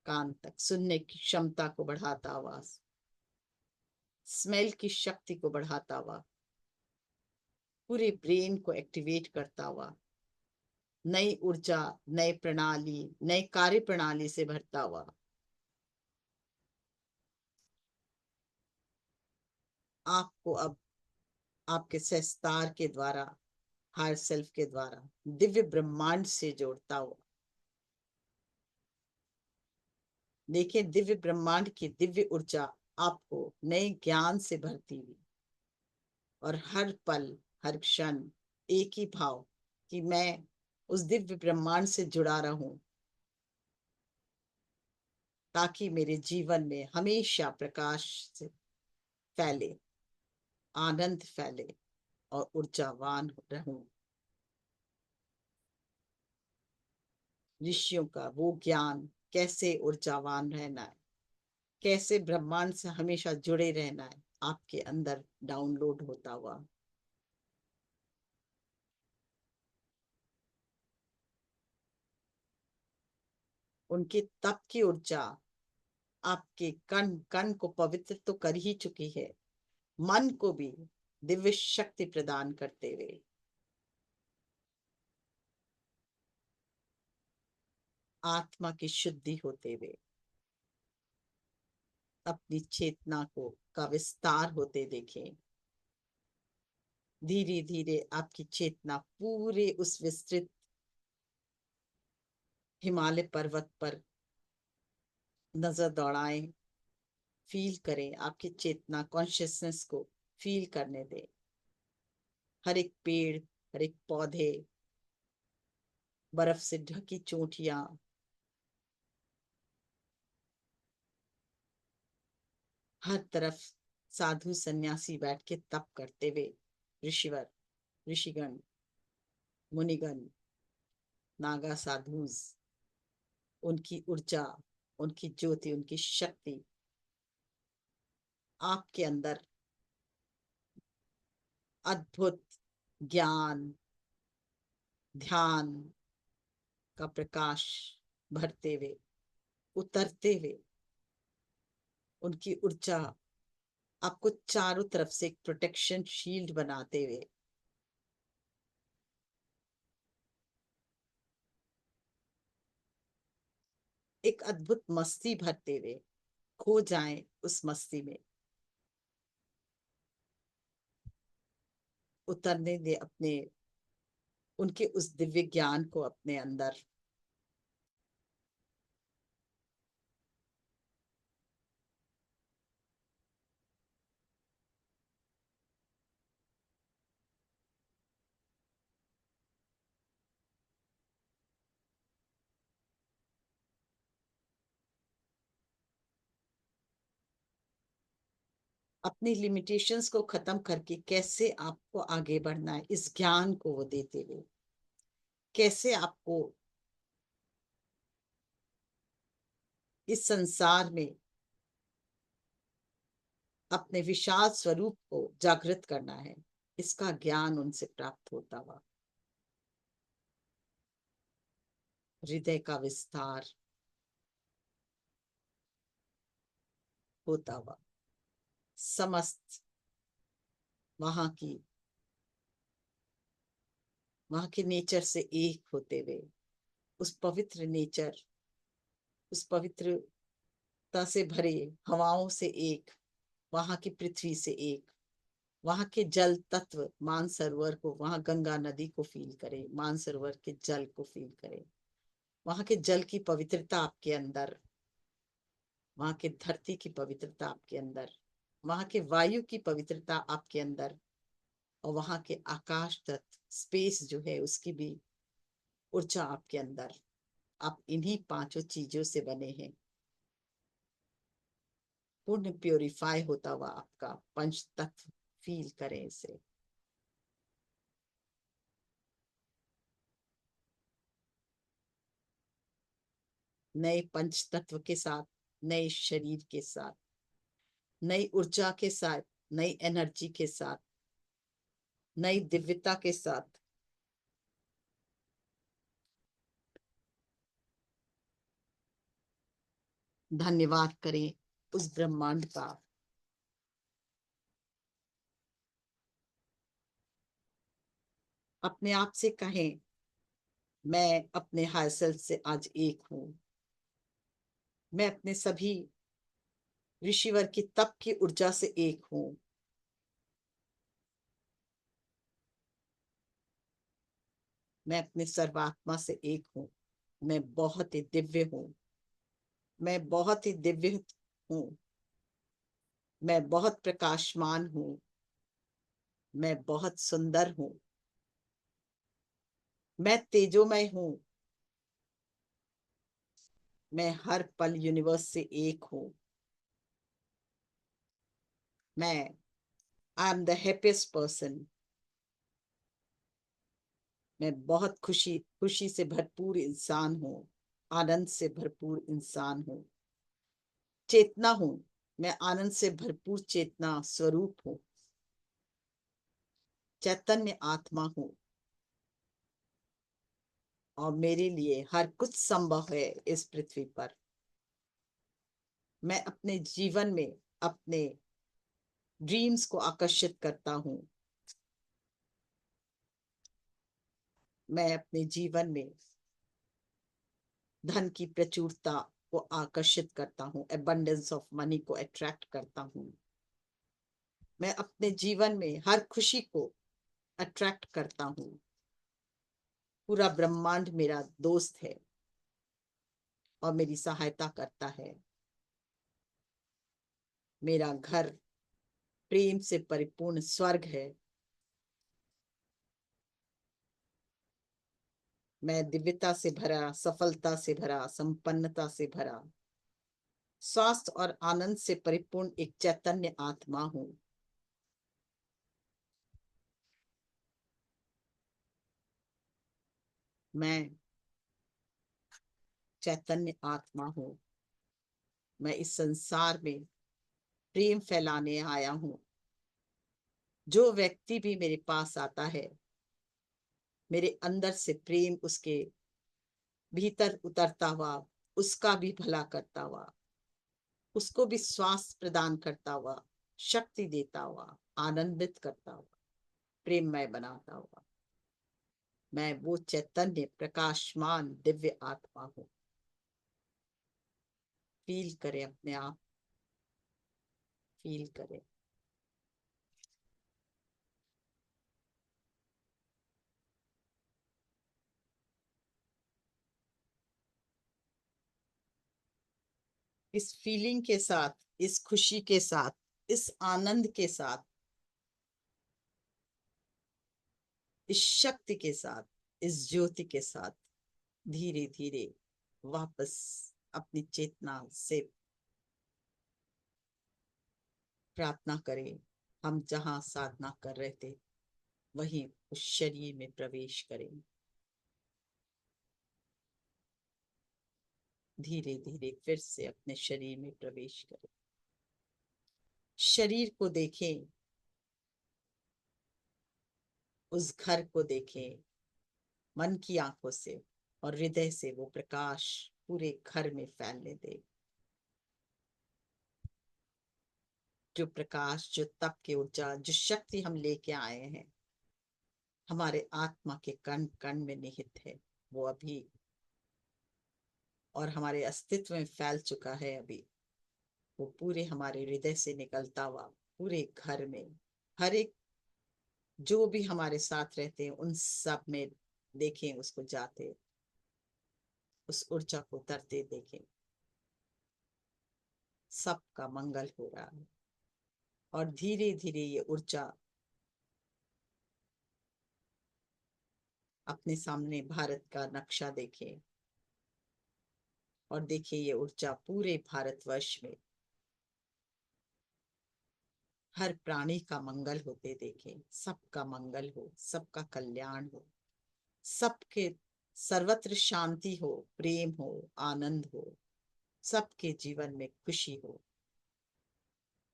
कान तक, सुनने की क्षमता को बढ़ाता हुआ, स्मेल की शक्ति को बढ़ाता हुआ, पूरे ब्रेन को एक्टिवेट करता हुआ, नई ऊर्जा, नई प्रणाली, नई कार्य प्रणाली से भरता हुआ। आपको अब आपके सहस्त्रार के द्वारा, हायर सेल्फ के द्वारा दिव्य ब्रह्मांड से जोड़ता हुआ। देखिए दिव्य ब्रह्मांड की दिव्य ऊर्जा आपको नए ज्ञान से भरती हुई, और हर पल, हर क्षण एक ही भाव कि मैं उस दिव्य ब्रह्मांड से जुड़ा रहूं, ताकि मेरे जीवन में हमेशा प्रकाश फैले, आनंद फैले, और ऊर्जावान रहूं। ऋषियों का वो ज्ञान, कैसे ऊर्जावान रहना है, कैसे ब्रह्मांड से हमेशा जुड़े रहना है, आपके अंदर डाउनलोड होता हुआ। उनके तप की ऊर्जा आपके कण कण को पवित्र तो कर ही चुकी है, मन को भी दिव्य शक्ति प्रदान करते हुए। आत्मा की शुद्धि होते हुए, अपनी चेतना को का विस्तार होते देखें। धीरे धीरे आपकी चेतना पूरे उस विस्तृत हिमालय पर्वत पर नजर दौड़ाएं। फील करें, आपकी चेतना कॉन्शियसनेस को फील करने दें। हर एक पेड़, हर एक पौधे, बर्फ से ढकी चोटियां, हर तरफ साधु सन्यासी बैठ के तप करते हुए, ऋषिवर, ऋषिगण, मुनिगण, नागा साधुज, उनकी ऊर्जा, उनकी ज्योति, उनकी शक्ति आपके अंदर अद्भुत ज्ञान, ध्यान का प्रकाश भरते हुए, उतरते हुए, उनकी ऊर्जा आपको चारों तरफ से एक प्रोटेक्शन शील्ड बनाते हुए एक अद्भुत मस्ती भरते हुए खो जाएं उस मस्ती में। उतरने दे अपने उनके उस दिव्य ज्ञान को अपने अंदर। अपनी लिमिटेशंस को खत्म करके कैसे आपको आगे बढ़ना है, इस ज्ञान को वो देते हुए, कैसे आपको इस संसार में अपने विशाल स्वरूप को जागृत करना है, इसका ज्ञान उनसे प्राप्त होता हुआ, हृदय का विस्तार होता हुआ, समस्त वहां के नेचर से एक होते हुए, उस पवित्र नेचर, उस पवित्रता से भरे हवाओं से एक, वहां की पृथ्वी से एक, वहां के जल तत्व मानसरोवर को, वहां गंगा नदी को फील करें, मानसरोवर के जल को फील करें, वहां के जल की पवित्रता आपके अंदर, वहां के धरती की पवित्रता आपके अंदर, वहां के वायु की पवित्रता आपके अंदर, और वहां के आकाश तत्व स्पेस जो है उसकी भी ऊर्जा आपके अंदर। आप इन्हीं पांचों चीजों से बने हैं। पूर्ण प्योरीफाई होता हुआ आपका पंच तत्व फील करें इसे। नए पंच तत्व के साथ, नए शरीर के साथ, नई ऊर्जा के साथ, नई एनर्जी के साथ, नई दिव्यता के साथ धन्यवाद करें उस ब्रह्मांड का। अपने आप से कहें, मैं अपने हायर सेल्फ से आज एक हूं। मैं अपने सभी ऋषिवर की तप की ऊर्जा से एक हूं। मैं अपने सर्वात्मा से एक हूं। मैं बहुत ही दिव्य हूं। मैं बहुत ही दिव्य हूं। मैं बहुत प्रकाशमान हूं। मैं बहुत सुंदर हूं। मैं तेजोमय हूं। मैं हर पल यूनिवर्स से एक हूं। मैं I am the happiest person. मैं बहुत खुशी खुशी से भरपूर इंसान हूँ। आनंद से भरपूर इंसान हूँ। चेतना हूँ। मैं आनंद से भरपूर चेतना स्वरूप हूँ। चैतन्य आत्मा हूँ, और मेरे लिए हर कुछ संभव है इस पृथ्वी पर। मैं अपने जीवन में अपने ड्रीम्स को आकर्षित करता हूँ। मैं अपने जीवन में धन की प्रचुरता को आकर्षित करता हूँ, एबंडेंस ऑफ मनी को अट्रैक्ट करता हूँ। मैं अपने जीवन में हर खुशी को अट्रैक्ट करता हूँ। पूरा ब्रह्मांड मेरा दोस्त है और मेरी सहायता करता है। मेरा घर प्रेम से परिपूर्ण स्वर्ग है। मैं दिव्यता से भरा, सफलता से भरा, संपन्नता से भरा, स्वास्थ्य और आनंद से परिपूर्ण एक चैतन्य आत्मा हूँ। मैं चैतन्य आत्मा हूँ। मैं इस संसार में प्रेम फैलाने आया हूँ। जो व्यक्ति भी मेरे पास आता है, मेरे अंदर से प्रेम उसके भीतर उतरता हुआ, उसका भी भला करता हुआ, उसको भी स्वास्थ्य प्रदान करता हुआ, शक्ति देता हुआ, आनंदित करता हुआ, प्रेममय बनाता हुआ। मैं वो चैतन्य प्रकाशमान दिव्य आत्मा हूँ। फील करें अपने आप, फील करें। इस फीलिंग के साथ, इस खुशी के साथ, इस आनंद के साथ, इस शक्ति के साथ, इस ज्योति के साथ धीरे धीरे वापस अपनी चेतना से प्रार्थना करें। हम जहां साधना कर रहे थे वहीं उस शरीर में प्रवेश करें। धीरे धीरे फिर से अपने शरीर में प्रवेश करें। शरीर को देखें, उस घर को देखें मन की आंखों से, और हृदय से वो प्रकाश पूरे घर में फैलने दे। जो प्रकाश, जो तप की ऊर्जा, जो शक्ति हम लेके आए हैं, हमारे आत्मा के कण कण में निहित है वो अभी, और हमारे अस्तित्व में फैल चुका है अभी। वो पूरे हमारे हृदय से निकलता हुआ पूरे घर में, हर एक जो भी हमारे साथ रहते हैं उन सब में देखें उसको जाते, उस ऊर्जा को उतरते देखें। सबका मंगल हो रहा है। और धीरे धीरे ये ऊर्जा अपने सामने भारत का नक्शा देखें और देखिए ये ऊर्जा पूरे भारतवर्ष में हर प्राणी का मंगल होते देखें। सबका मंगल हो, सबका कल्याण हो, सबके सर्वत्र शांति हो, प्रेम हो, आनंद हो, सबके जीवन में खुशी हो।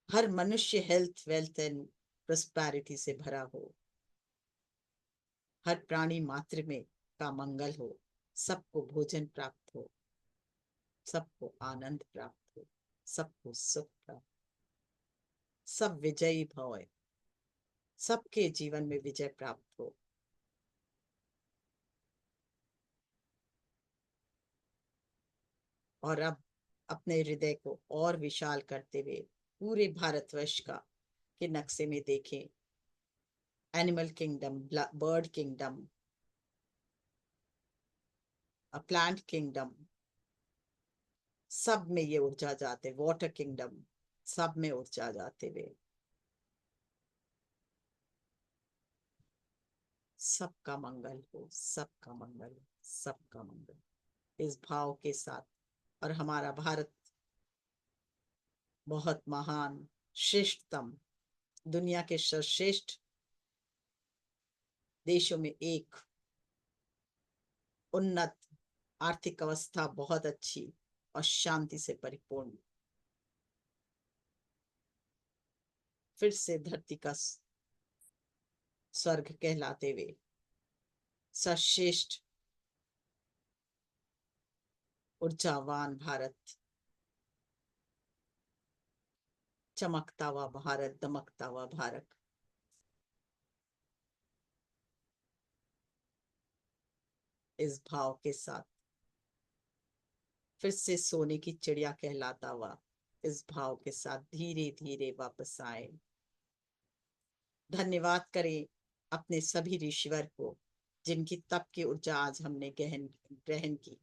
हर मनुष्य हेल्थ, वेल्थ एंड प्रोस्पेरिटी से भरा हो। हर प्राणी मात्र में का मंगल हो। सबको भोजन प्राप्त हो, सबको आनंद प्राप्त हो, सबको सुख प्राप्त, सब विजयी भव, सबके जीवन में विजय प्राप्त हो। और अब अपने हृदय को और विशाल करते हुए पूरे भारतवर्ष का के नक्शे में देखें। Animal kingdom, bird kingdom, plant kingdom, सब में ये ऊर्जा जाते, वाटर किंगडम, सब में ऊर्जा जाते हुए सबका मंगल हो, सबका मंगल हो, सबका मंगल, इस भाव के साथ। और हमारा भारत बहुत महान, श्रेष्ठतम, दुनिया के सर्वश्रेष्ठ देशों में एक, उन्नत, आर्थिक अवस्था बहुत अच्छी और शांति से परिपूर्ण, फिर से धरती का स्वर्ग कहलाते हुए सर्वश्रेष्ठ ऊर्जावान भारत, चमकता हुआ भारत, दमकता हुआ भारत, इस भाव के साथ फिर से सोने की चिड़िया कहलाता हुआ इस भाव के साथ धीरे धीरे वापस आए। धन्यवाद करें अपने सभी ऋषिवर को जिनकी तप की ऊर्जा आज हमने ग्रहण की।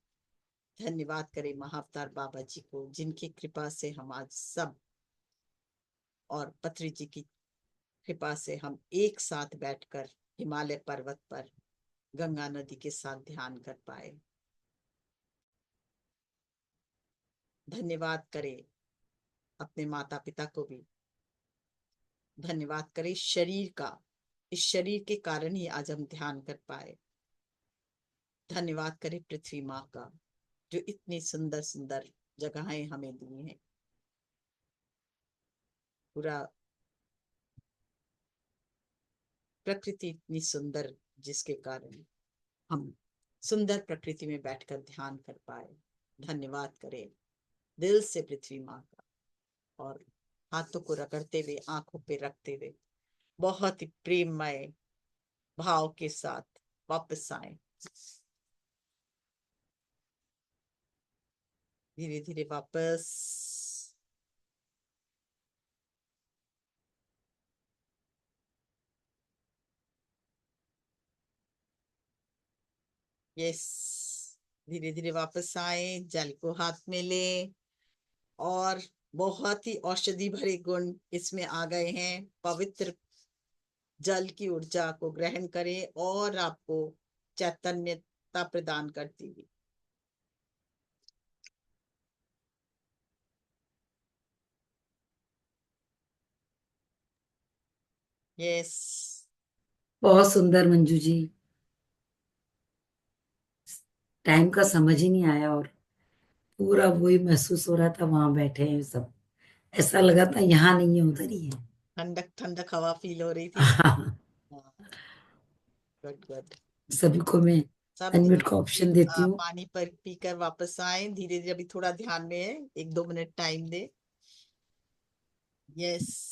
धन्यवाद करें महाअवतार बाबा जी को जिनकी कृपा से हम आज सब, और पत्री जी की कृपा से हम एक साथ बैठकर हिमालय पर्वत पर गंगा नदी के साथ ध्यान कर पाए। धन्यवाद करें अपने माता पिता को भी। धन्यवाद करें शरीर का, इस शरीर के कारण ही आज हम ध्यान कर पाए। धन्यवाद करें पृथ्वी माँ का जो इतनी सुंदर सुंदर जगहें हमें दी हैं। पूरा प्रकृति इतनी सुंदर जिसके कारण हम सुंदर प्रकृति में बैठकर ध्यान कर पाए। धन्यवाद करें दिल से पृथ्वी माँ का, और हाथों को रगड़ते हुए आंखों पे रखते हुए बहुत ही प्रेममय भाव के साथ वापस आए। धीरे धीरे वापस। यस, धीरे धीरे वापस आए, जल को हाथ में ले, और बहुत ही औषधि भरे गुण इसमें आ गए हैं। पवित्र जल की ऊर्जा को ग्रहण करें और आपको चैतन्यता प्रदान करती हुई। यस, बहुत सुंदर मंजू जी, टाइम का समझ ही नहीं आया और पूरा वही महसूस हो रहा था, वहां बैठे हैं सब, ऐसा लगा था यहाँ नहीं है उधर ही है। ठंडक ठंडक हवा फील हो रही थी ना। हाँ, गुड गुड। सभी को मैं सब अनम्यूट धीरे का धीरे ऑप्शन देती हूँ। पानी पर पीकर वापस आए। धीरे धीरे, अभी थोड़ा ध्यान में है, 1-2 मिनट टाइम दे। यस,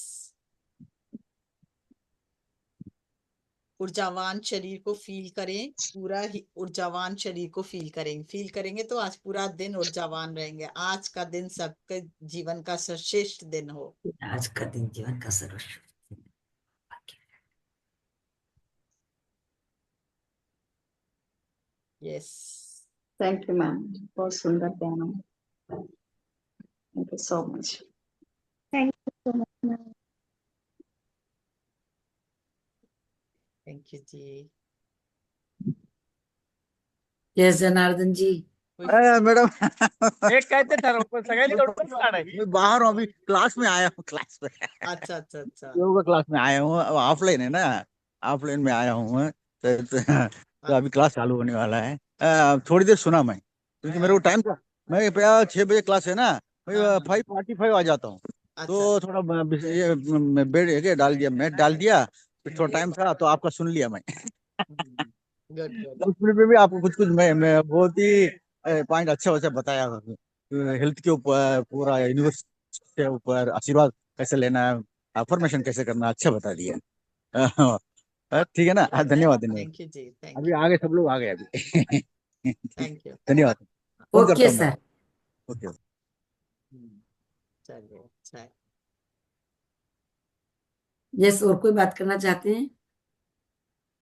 ऊर्जावान शरीर को फील करें, पूरा ही ऊर्जावान शरीर को फील करेंगे तो आज पूरा दिन ऊर्जावान रहेंगे। आज का दिन सबके जीवन का सर्वश्रेष्ठ दिन हो। आज का दिन जीवन का सर्वश्रेष्ठ दिन। यस, थैंक यू मैम, बहुत सुंदर ध्यान। Thank you so much. Thank you so much ma'am. Thank you जी। यस जनार्दन जी। मैडम एक कहते ठरव सगळ्यांनी लवकर काढायची मैं बाहर हूँ अभी क्लास में आया हूँ क्लास में अच्छा अच्छा अच्छा। योगा क्लास में आया हूँ ऑफलाइन है ना ऑफलाइन में आया हूँ मैं तो अभी क्लास चालू होने वाला है थोड़ी देर सुना मैं क्योंकि मेरे को टाइम था मैं 6 बजे क्लास है ना मैं 5:45 आ जाता हूँ अच्छा तो थोड़ा ये बेड है डाल दिया मैट डाल दिया फिर थोड़ा टाइम था तो आपका सुन लिया मैं गुड गुड। 10 मिनट में भी आपको कुछ कुछ मैं बहुत ही पॉइंट अच्छा अच्छा बताया हेल्थ के ऊपर पूरा यूनिवर्स के ऊपर आशीर्वाद कैसे लेना है अफर्मेशन कैसे करना है, अच्छा बता दिया ठीक है ना धन्यवाद धन्यवाद थैंक यू जी, थैंक अभी यू, आगे सब लोग आ गए अभी थैंक यू। धन्यवाद फोन करता ओके हूँ मैं सर। ओके चलिए, अच्छा है। यस, और कोई बात करना चाहते हैं?